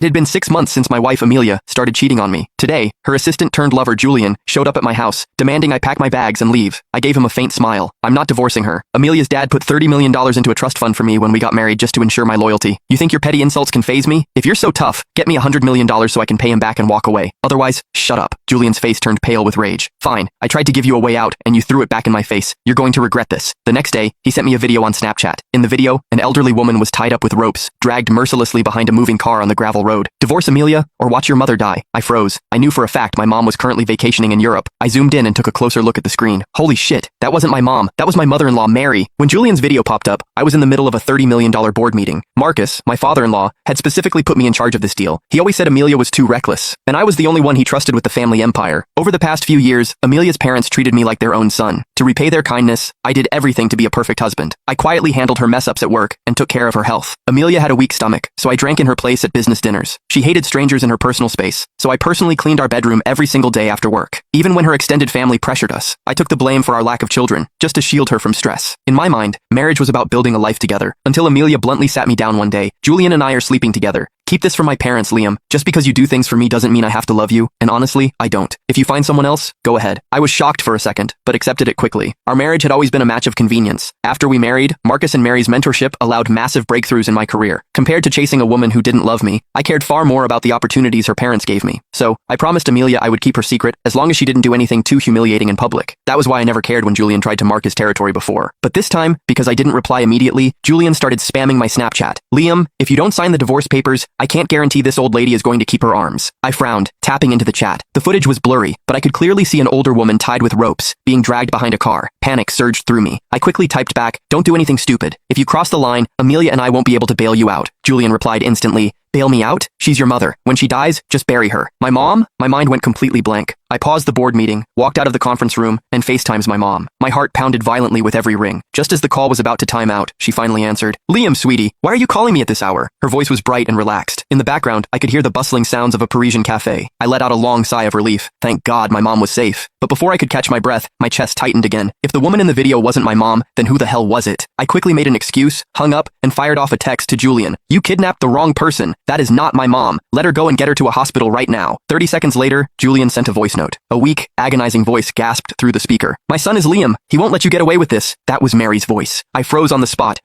It had been 6 months since my wife Amelia started cheating on me. Today, her assistant-turned-lover Julian showed up at my house, demanding I pack my bags and leave. I gave him a faint smile. I'm not divorcing her. Amelia's dad put $30 million into a trust fund for me when we got married just to ensure my loyalty. You think your petty insults can faze me? If you're so tough, get me $100 million so I can pay him back and walk away. Otherwise, shut up. Julian's face turned pale with rage. Fine, I tried to give you a way out, and you threw it back in my face. You're going to regret this. The next day, he sent me a video on Snapchat. In the video, an elderly woman was tied up with ropes, dragged mercilessly behind a moving car on the gravel road. Divorce Amelia, or watch your mother die. I froze. I knew for a fact my mom was currently vacationing in Europe. I zoomed in and took a closer look at the screen. Holy shit, that wasn't my mom. That was my mother-in-law, Mary. When Julian's video popped up, I was in the middle of a $30 million board meeting. Marcus, my father-in-law, had specifically put me in charge of this deal. He always said Amelia was too reckless, and I was the only one he trusted with the family empire. Over the past few years, Amelia's parents treated me like their own son. To repay their kindness, I did everything to be a perfect husband. I quietly handled her mess-ups at work and took care of her health. Amelia had a weak stomach, so I drank in her place at business dinners. She hated strangers in her personal space, so I personally cleaned our bedroom every single day after work. Even when her extended family pressured us, I took the blame for our lack of children, just to shield her from stress. In my mind, marriage was about building a life together, until Amelia bluntly sat me down one day. Julian and I are sleeping together. Keep this from my parents, Liam. Just because you do things for me doesn't mean I have to love you, and honestly, I don't. If you find someone else, go ahead. I was shocked for a second, but accepted it quickly. Our marriage had always been a match of convenience. After we married, Marcus and Mary's mentorship allowed massive breakthroughs in my career. Compared to chasing a woman who didn't love me, I cared far more about the opportunities her parents gave me. So, I promised Amelia I would keep her secret as long as she didn't do anything too humiliating in public. That was why I never cared when Julian tried to mark his territory before. But this time, because I didn't reply immediately, Julian started spamming my Snapchat. Liam, if you don't sign the divorce papers, I can't guarantee this old lady is going to keep her arms. I frowned, tapping into the chat. The footage was blurry, but I could clearly see an older woman tied with ropes, being dragged behind a car. Panic surged through me. I quickly typed back, "Don't do anything stupid. If you cross the line, Amelia and I won't be able to bail you out." Julian replied instantly, "Bail me out? She's your mother. When she dies, just bury her." My mom? My mind went completely blank. I paused the board meeting, walked out of the conference room, and FaceTimes my mom. My heart pounded violently with every ring. Just as the call was about to time out, she finally answered. "Liam, sweetie, why are you calling me at this hour?" Her voice was bright and relaxed. In the background, I could hear the bustling sounds of a Parisian cafe. I let out a long sigh of relief. Thank God my mom was safe. But before I could catch my breath, my chest tightened again. If the woman in the video wasn't my mom, then who the hell was it? I quickly made an excuse, hung up, and fired off a text to Julian. "You kidnapped the wrong person. That is not my mom. Let her go and get her to a hospital right now." 30 seconds later, Julian sent a voice note. A weak, agonizing voice gasped through the speaker. "My son is Liam. He won't let you get away with this." That was Mary's voice. I froze on the spot,